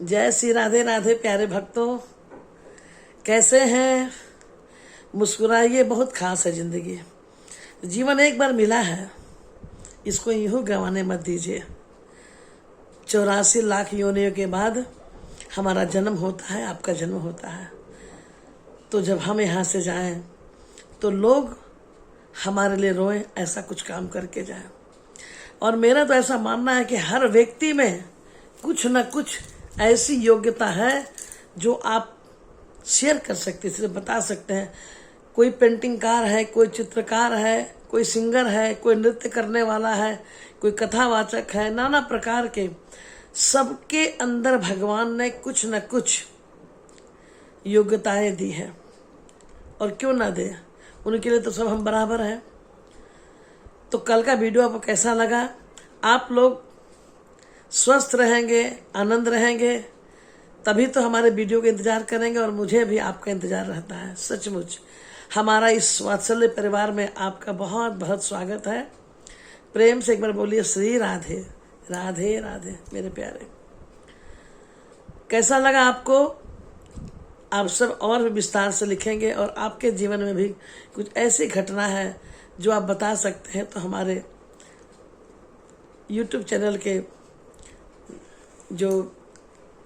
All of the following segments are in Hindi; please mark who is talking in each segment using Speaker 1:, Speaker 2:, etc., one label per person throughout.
Speaker 1: जय श्री राधे राधे प्यारे भक्तों, कैसे हैं? मुस्कुराइए, बहुत खास है जिंदगी। जीवन एक बार मिला है, इसको यूं गंवाने मत दीजिए। 84 लाख योनियों के बाद हमारा जन्म होता है, आपका जन्म होता है। तो जब हम यहाँ से जाएं तो लोग हमारे लिए रोएं, ऐसा कुछ काम करके जाएं। और मेरा तो ऐसा मानना है कि हर व्यक्ति में कुछ न कुछ ऐसी योग्यता है जो आप शेयर कर सकते हैं, सिर्फ बता सकते हैं। कोई पेंटिंगकार है, कोई चित्रकार है, कोई सिंगर है, कोई नृत्य करने वाला है, कोई कथावाचक है, नाना प्रकार के। सबके अंदर भगवान ने कुछ न कुछ योग्यताएं दी है, और क्यों ना दे, उनके लिए तो सब हम बराबर हैं। तो कल का वीडियो आपको कैसा लगा? आप लोग स्वस्थ रहेंगे, आनंद रहेंगे, तभी तो हमारे वीडियो का इंतजार करेंगे। और मुझे भी आपका इंतजार रहता है। सचमुच हमारा इस वात्सल्य परिवार में आपका बहुत बहुत स्वागत है। प्रेम से एक बार बोलिए श्री राधे राधे राधे मेरे प्यारे। कैसा लगा आपको? आप सब और भी विस्तार से लिखेंगे, और आपके जीवन में भी कुछ ऐसी घटना है जो आप बता सकते हैं तो हमारे YouTube चैनल के जो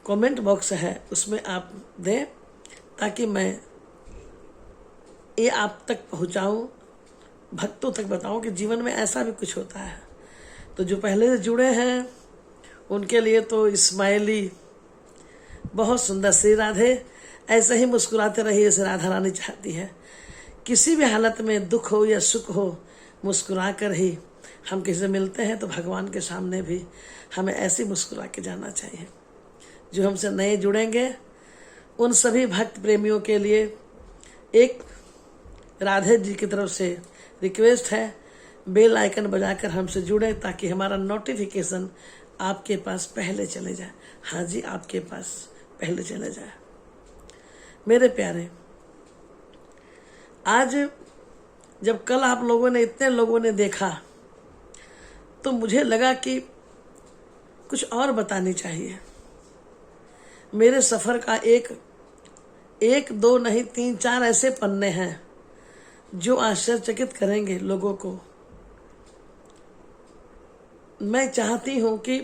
Speaker 1: कमेंट बॉक्स है उसमें आप दें, ताकि मैं ये आप तक पहुंचाऊं, भक्तों तक बताऊं कि जीवन में ऐसा भी कुछ होता है। तो जो पहले से जुड़े हैं उनके लिए तो स्माइली बहुत सुंदर। श्री राधे, ऐसे ही मुस्कुराते रहिए जैसे राधा रानी चाहती है। किसी भी हालत में दुख हो या सुख हो, मुस्कुरा कर ही हम किसी से मिलते हैं। तो भगवान के सामने भी हमें ऐसे मुस्कुरा के जाना चाहिए। जो हमसे नए जुड़ेंगे उन सभी भक्त प्रेमियों के लिए एक राधे जी की तरफ से रिक्वेस्ट है, बेल आइकन बजाकर हमसे जुड़े, ताकि हमारा नोटिफिकेशन आपके पास पहले चले जाए। हाँ जी, आपके पास पहले चले जाए। मेरे प्यारे, आज जब कल आप लोगों ने, इतने लोगों ने देखा, तो मुझे लगा कि कुछ और बतानी चाहिए। मेरे सफर का एक दो नहीं 3-4 ऐसे पन्ने हैं जो आश्चर्यचकित करेंगे लोगों को। मैं चाहती हूं कि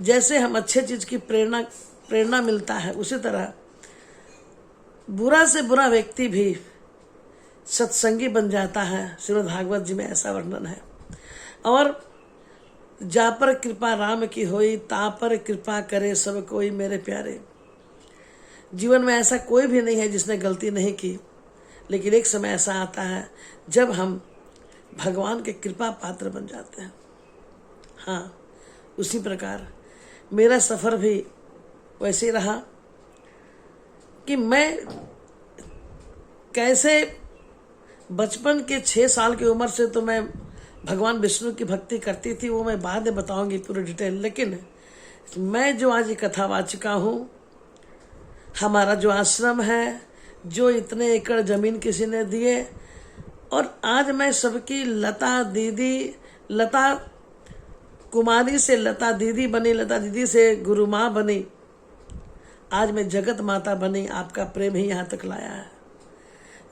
Speaker 1: जैसे हम अच्छे चीज की प्रेरणा मिलता है, उसी तरह बुरा से बुरा व्यक्ति भी सत्संगी बन जाता है। श्रीमद् भागवत जी में ऐसा वर्णन है। और जा पर कृपा राम की होई, ता पर कृपा करे सब कोई। मेरे प्यारे, जीवन में ऐसा कोई भी नहीं है जिसने गलती नहीं की, लेकिन एक समय ऐसा आता है जब हम भगवान के कृपा पात्र बन जाते हैं। हाँ, उसी प्रकार मेरा सफर भी वैसे रहा कि मैं कैसे बचपन के 6 साल की उम्र से तो मैं भगवान विष्णु की भक्ति करती थी, वो मैं बाद में बताऊंगी पूरी डिटेल। लेकिन मैं जो आज कथावाचिका हूँ, हमारा जो आश्रम है, जो इतने एकड़ जमीन किसी ने दिए, और आज मैं सबकी लता दीदी, लता कुमारी से लता दीदी बनी, लता दीदी से गुरु माँ बनी, आज मैं जगत माता बनी। आपका प्रेम ही यहाँ तक लाया है।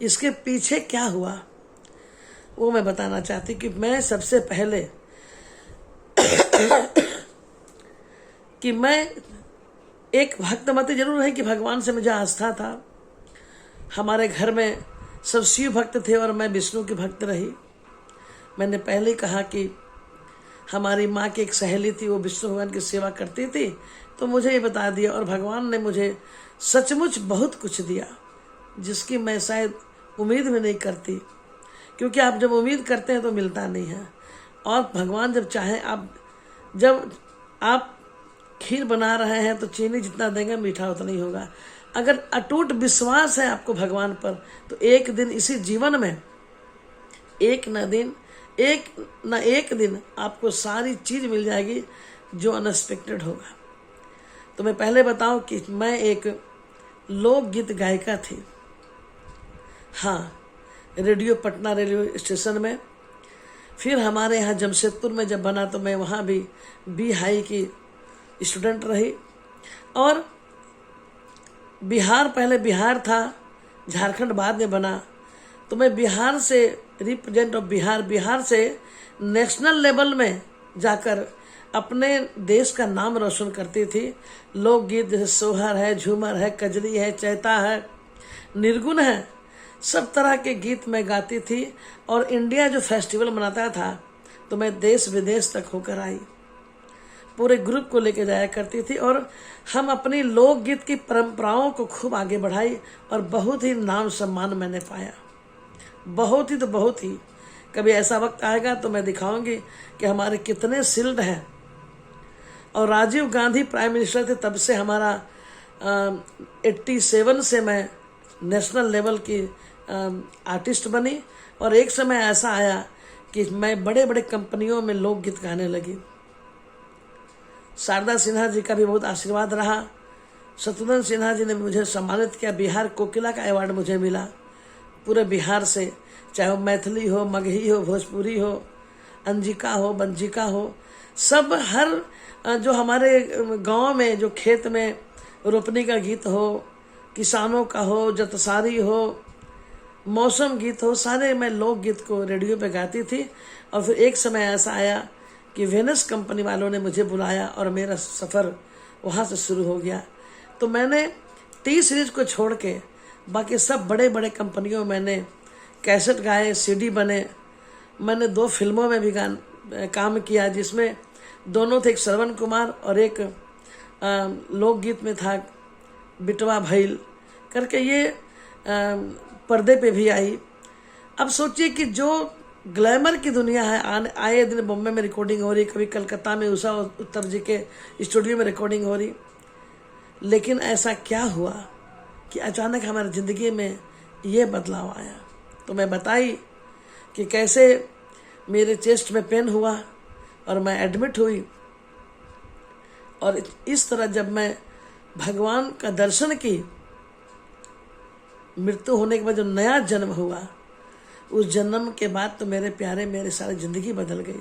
Speaker 1: इसके पीछे क्या हुआ वो मैं बताना चाहती कि मैं सबसे पहले कि मैं एक भक्तमती जरूर है कि भगवान से मुझे आस्था था। हमारे घर में सब शिव भक्त थे और मैं विष्णु की भक्त रही। मैंने पहले ही कहा कि हमारी माँ की एक सहेली थी, वो विष्णु भगवान की सेवा करती थी, तो मुझे ये बता दिया। और भगवान ने मुझे सचमुच बहुत कुछ दिया, जिसकी मैं शायद उम्मीद भी नहीं करती, क्योंकि आप जब उम्मीद करते हैं तो मिलता नहीं है। और भगवान जब चाहे, जब आप खीर बना रहे हैं तो चीनी जितना देंगे मीठा उतना ही होगा। अगर अटूट विश्वास है आपको भगवान पर, तो एक दिन इसी जीवन में एक न एक दिन आपको सारी चीज मिल जाएगी जो अनएक्सपेक्टेड होगा। तो मैं पहले बताऊं कि मैं एक लोकगीत गायिका थी। हाँ, रेडियो पटना रेडियो स्टेशन में। फिर हमारे यहाँ जमशेदपुर में जब बना तो मैं वहाँ भी बी हाई की स्टूडेंट रही। और बिहार पहले बिहार था, झारखंड बाद में बना, तो मैं बिहार से रिप्रेजेंट ऑफ बिहार से नेशनल लेवल में जाकर अपने देश का नाम रोशन करती थी। लोकगीत जैसे सोहर है, झूमर है, कजरी है, चैता है, निर्गुण है, सब तरह के गीत मैं गाती थी। और इंडिया जो फेस्टिवल मनाता था तो मैं देश विदेश तक होकर आई, पूरे ग्रुप को लेकर जाया करती थी। और हम अपनी लोकगीत की परंपराओं को खूब आगे बढ़ाई और बहुत ही नाम सम्मान मैंने पाया, बहुत ही तो बहुत ही। कभी ऐसा वक्त आएगा तो मैं दिखाऊंगी कि हमारे कितने शिल्ड हैं। और राजीव गांधी प्राइम मिनिस्टर थे तब से हमारा 87 से मैं नेशनल लेवल की आर्टिस्ट बनी। और एक समय ऐसा आया कि मैं बड़े बड़े कंपनियों में लोकगीत गाने लगी। शारदा सिन्हा जी का भी बहुत आशीर्वाद रहा। शत्रुघ्न सिन्हा जी ने मुझे सम्मानित किया, बिहार कोकिला का अवार्ड मुझे मिला पूरे बिहार से, चाहे वो मैथिली हो, मगही हो, भोजपुरी हो, अंजिका हो, बंजिका हो, सब हर जो हमारे गांव में जो खेत में रोपनी का गीत हो, किसानों का हो, जतसारी हो, मौसम गीत हो, सारे मैं लोकगीत को रेडियो पे गाती थी। और फिर एक समय ऐसा आया कि वेनस कंपनी वालों ने मुझे बुलाया और मेरा सफ़र वहाँ से शुरू हो गया। तो मैंने टी सीरीज को छोड़ के बाकी सब बड़े बड़े कंपनियों में मैंने कैसेट गाए, सीडी बने। मैंने 2 फिल्मों में भी काम किया, जिसमें दोनों थे, एक श्रवण कुमार और एक लोकगीत में था बिटवा भैल करके, ये पर्दे पे भी आई। अब सोचिए कि जो ग्लैमर की दुनिया है, आए दिन बॉम्बे में रिकॉर्डिंग हो रही, कभी कलकत्ता में उषा उत्तर जी के स्टूडियो में रिकॉर्डिंग हो रही, लेकिन ऐसा क्या हुआ कि अचानक हमारी ज़िंदगी में ये बदलाव आया। तो मैं बताई कि कैसे मेरे चेस्ट में पेन हुआ और मैं एडमिट हुई। और इस तरह जब मैं भगवान का दर्शन की, मृत्यु होने के बाद जो नया जन्म हुआ, उस जन्म के बाद तो मेरे प्यारे मेरी सारी ज़िंदगी बदल गई।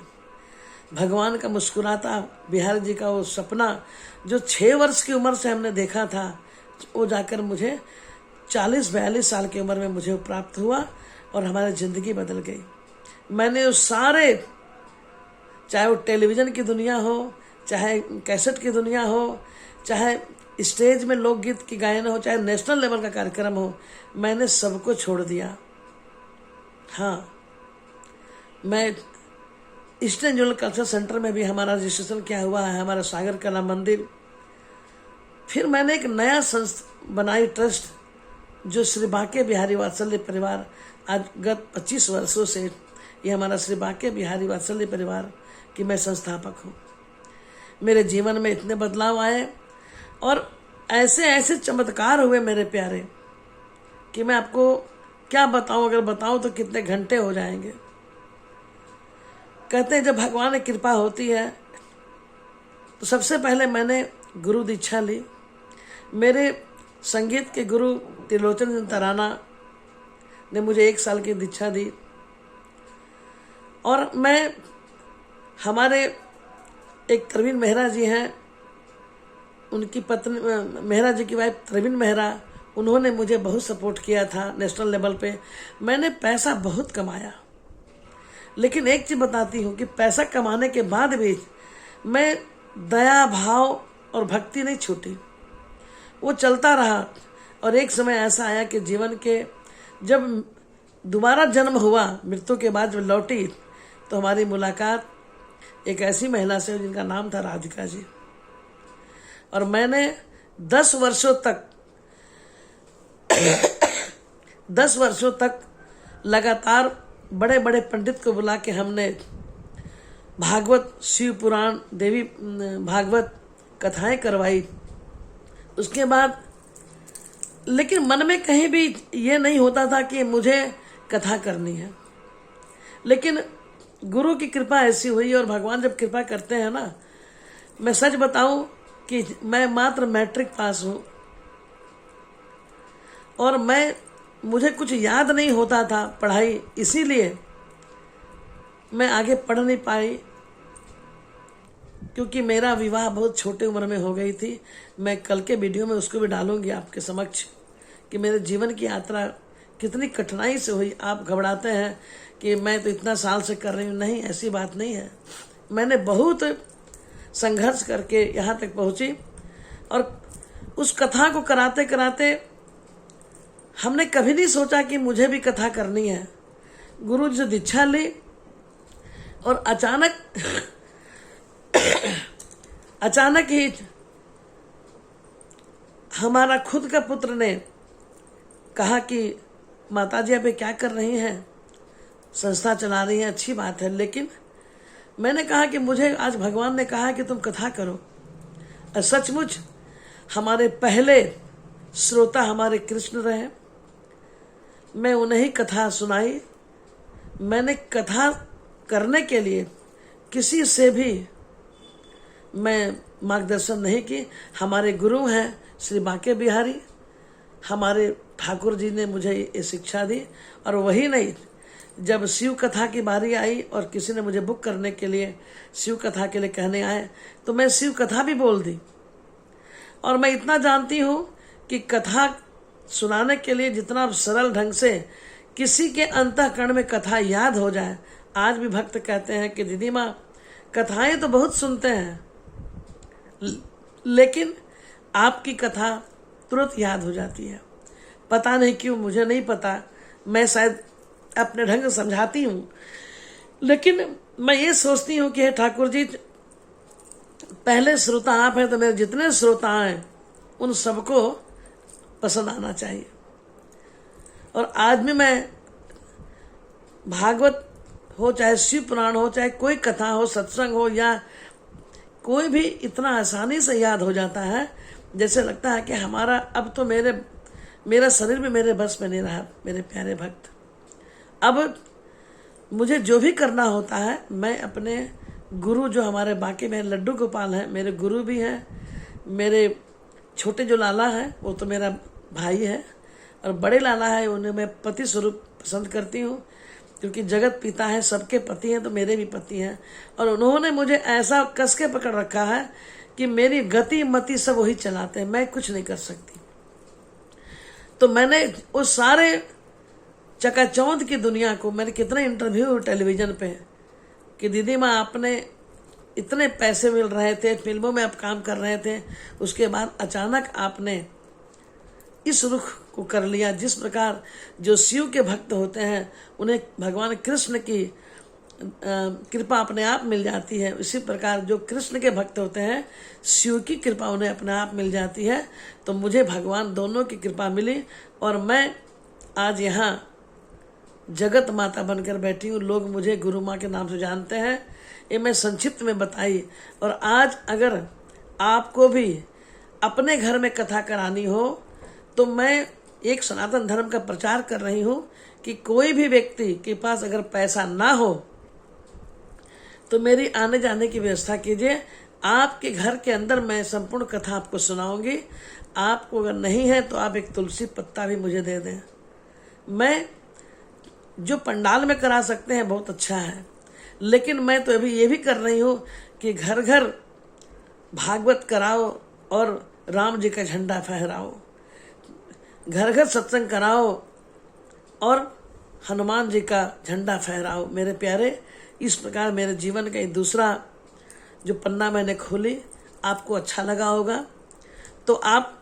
Speaker 1: भगवान का मुस्कुराता बिहार जी का वो सपना जो 6 वर्ष की उम्र से हमने देखा था, वो जाकर मुझे 40-42 साल की उम्र में मुझे प्राप्त हुआ और हमारी ज़िंदगी बदल गई। मैंने उस सारे, चाहे वो टेलीविज़न की दुनिया हो, चाहे कैसेट की दुनिया हो, चाहे स्टेज में लोकगीत की गायन हो, चाहे नेशनल लेवल का कार्यक्रम हो, मैंने सबको छोड़ दिया। हाँ, मैं ईस्टर्न जोनल कल्चर सेंटर में भी हमारा रजिस्ट्रेशन किया हुआ है, हमारा सागर कला मंदिर। फिर मैंने एक नया संस्था बनाई, ट्रस्ट, जो श्री बांके बिहारी वात्सल्य परिवार, आज गत 25 वर्षों से ये हमारा श्री बांके बिहारी वात्सल्य परिवार की मैं संस्थापक हूँ। मेरे जीवन में इतने बदलाव आए और ऐसे ऐसे चमत्कार हुए मेरे प्यारे कि मैं आपको क्या बताऊं, अगर बताऊं तो कितने घंटे हो जाएंगे। कहते हैं जब भगवान की कृपा होती है तो सबसे पहले मैंने गुरु दीक्षा ली। मेरे संगीत के गुरु त्रिलोचन तराना ने मुझे 1 साल की दीक्षा दी और मैं, हमारे एक प्रवीण मेहरा जी हैं, उनकी पत्नी मेहरा जी की वाइफ प्रवीण मेहरा, उन्होंने मुझे बहुत सपोर्ट किया था नेशनल लेवल पे। मैंने पैसा बहुत कमाया, लेकिन एक चीज़ बताती हूँ कि पैसा कमाने के बाद भी मैं दया भाव और भक्ति नहीं छूटी, वो चलता रहा। और एक समय ऐसा आया कि जीवन के जब दोबारा जन्म हुआ, मृत्यु के बाद जब लौटी, तो हमारी मुलाकात एक ऐसी महिला से जिनका नाम था राधिका जी। और मैंने 10 वर्षों तक लगातार बड़े बड़े पंडित को बुला के हमने भागवत, शिव पुराण, देवी भागवत कथाएं करवाई। उसके बाद लेकिन मन में कहीं भी ये नहीं होता था कि मुझे कथा करनी है, लेकिन गुरु की कृपा ऐसी हुई। और भगवान जब कृपा करते हैं ना, मैं सच बताऊं कि मैं मात्र मैट्रिक पास हूं और मुझे कुछ याद नहीं होता था पढ़ाई, इसीलिए मैं आगे पढ़ नहीं पाई। क्योंकि मेरा विवाह बहुत छोटे उम्र में हो गई थी। मैं कल के वीडियो में उसको भी डालूंगी आपके समक्ष कि मेरे जीवन की यात्रा कितनी कठिनाई से हुई। आप घबराते हैं कि मैं तो इतना साल से कर रही हूँ, नहीं, ऐसी बात नहीं है। मैंने बहुत संघर्ष करके यहाँ तक पहुँची और उस कथा को कराते कराते हमने कभी नहीं सोचा कि मुझे भी कथा करनी है। गुरु जी से दीक्षा ली और अचानक ही हमारा खुद का पुत्र ने कहा कि माताजी आप क्या कर रही हैं, संस्था चला रही हैं, अच्छी बात है, लेकिन मैंने कहा कि मुझे आज भगवान ने कहा कि तुम कथा करो। और सचमुच हमारे पहले श्रोता हमारे कृष्ण रहे। मैं उन्हें ही कथा सुनाई। मैंने कथा करने के लिए किसी से भी मैं मार्गदर्शन नहीं की। हमारे गुरु हैं श्री बांके बिहारी, हमारे ठाकुर जी ने मुझे ये शिक्षा दी। और वही नहीं, जब शिव कथा की बारी आई और किसी ने मुझे बुक करने के लिए शिव कथा के लिए कहने आए तो मैं शिव कथा भी बोल दी। और मैं इतना जानती हूँ कि कथा सुनाने के लिए जितना सरल ढंग से किसी के अंतःकरण में कथा याद हो जाए। आज भी भक्त कहते हैं कि दीदी माँ कथाएं तो बहुत सुनते हैं, लेकिन आपकी कथा तुरंत याद हो जाती है। पता नहीं क्यों, मुझे नहीं पता, मैं शायद अपने ढंग से समझाती हूँ, लेकिन मैं ये सोचती हूँ कि हे ठाकुर जी, पहले श्रोता आप हैं तो मेरे जितने श्रोता हैं उन सबको पसंद आना चाहिए। और आज भी मैं भागवत हो, चाहे शिव पुराण हो, चाहे कोई कथा हो, सत्संग हो या कोई भी, इतना आसानी से याद हो जाता है जैसे लगता है कि हमारा अब तो मेरा शरीर भी मेरे बस में नहीं रहा। मेरे प्यारे भक्त, अब मुझे जो भी करना होता है मैं अपने गुरु जो हमारे बांके में लड्डू गोपाल हैं, मेरे गुरु भी हैं। मेरे छोटे जो लाला हैं वो तो मेरा भाई है, और बड़े लाला है उन्हें मैं पति स्वरूप पसंद करती हूँ, क्योंकि जगत पिता है, सबके पति हैं तो मेरे भी पति हैं। और उन्होंने मुझे ऐसा कस के पकड़ रखा है कि मेरी गति मति सब वही चलाते हैं, मैं कुछ नहीं कर सकती। तो मैंने उस सारे चकाचौंध की दुनिया को, मैंने कितने इंटरव्यू टेलीविजन पे कि दीदी माँ आपने इतने पैसे मिल रहे थे, फिल्मों में आप काम कर रहे थे, उसके बाद अचानक आपने इस रुख को कर लिया। जिस प्रकार जो शिव के भक्त होते हैं उन्हें भगवान कृष्ण की कृपा अपने आप मिल जाती है, इसी प्रकार जो कृष्ण के भक्त होते हैं शिव की कृपा उन्हें अपने आप मिल जाती है। तो मुझे भगवान दोनों की कृपा मिली और मैं आज यहाँ जगत माता बनकर बैठी हूँ। लोग मुझे गुरु माँ के नाम से जानते हैं, ये मैं संक्षिप्त में बताई। और आज अगर आपको भी अपने घर में कथा करानी हो तो मैं एक सनातन धर्म का प्रचार कर रही हूँ कि कोई भी व्यक्ति के पास अगर पैसा ना हो तो मेरी आने जाने की व्यवस्था कीजिए। आपके घर के अंदर मैं संपूर्ण कथा आपको सुनाऊंगी। आपको अगर नहीं है तो आप एक तुलसी पत्ता भी मुझे दे दें। मैं जो पंडाल में करा सकते हैं बहुत अच्छा है, लेकिन मैं तो अभी ये भी कर रही हूँ कि घर घर भागवत कराओ और राम जी का झंडा फहराओ, घर घर सत्संग कराओ और हनुमान जी का झंडा फहराओ। मेरे प्यारे, इस प्रकार मेरे जीवन का दूसरा जो पन्ना मैंने खोली, आपको अच्छा लगा होगा तो आप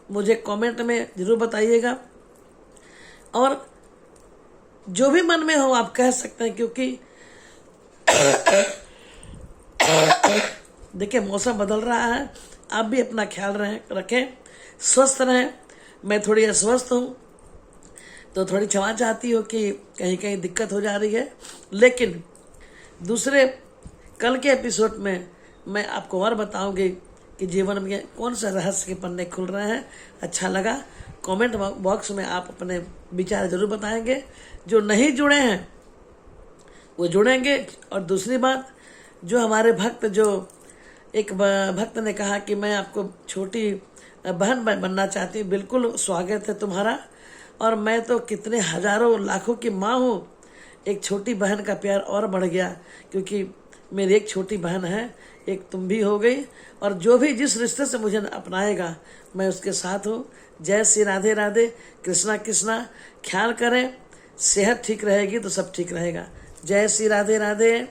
Speaker 1: मुझे कमेंट में जरूर बताइएगा। और जो भी मन में हो आप कह सकते हैं, क्योंकि देखिए मौसम बदल रहा है, आप भी अपना ख्याल रखें, स्वस्थ रहें। मैं थोड़ी अस्वस्थ हूँ तो थोड़ी क्षमा चाहती हूँ कि कहीं कहीं दिक्कत हो जा रही है, लेकिन दूसरे कल के एपिसोड में मैं आपको और बताऊंगी कि जीवन में कौन सा रहस्य के पन्ने खुल रहे हैं। अच्छा लगा, कमेंट बॉक्स में आप अपने विचार जरूर बताएंगे। जो नहीं जुड़े हैं वो जुड़ेंगे। और दूसरी बात, जो हमारे भक्त, जो एक भक्त ने कहा कि मैं आपको छोटी बहन बनना चाहती हूँ, बिल्कुल स्वागत है तुम्हारा। और मैं तो कितने हजारों लाखों की माँ हूँ, एक छोटी बहन का प्यार और बढ़ गया, क्योंकि मेरी एक छोटी बहन है, एक तुम भी हो गई, और जो भी जिस रिश्ते से मुझे अपनाएगा मैं उसके साथ हूँ। जय श्री राधे राधे, कृष्णा कृष्णा। ख्याल करें, सेहत ठीक रहेगी तो सब ठीक रहेगा। जय श्री राधे राधे।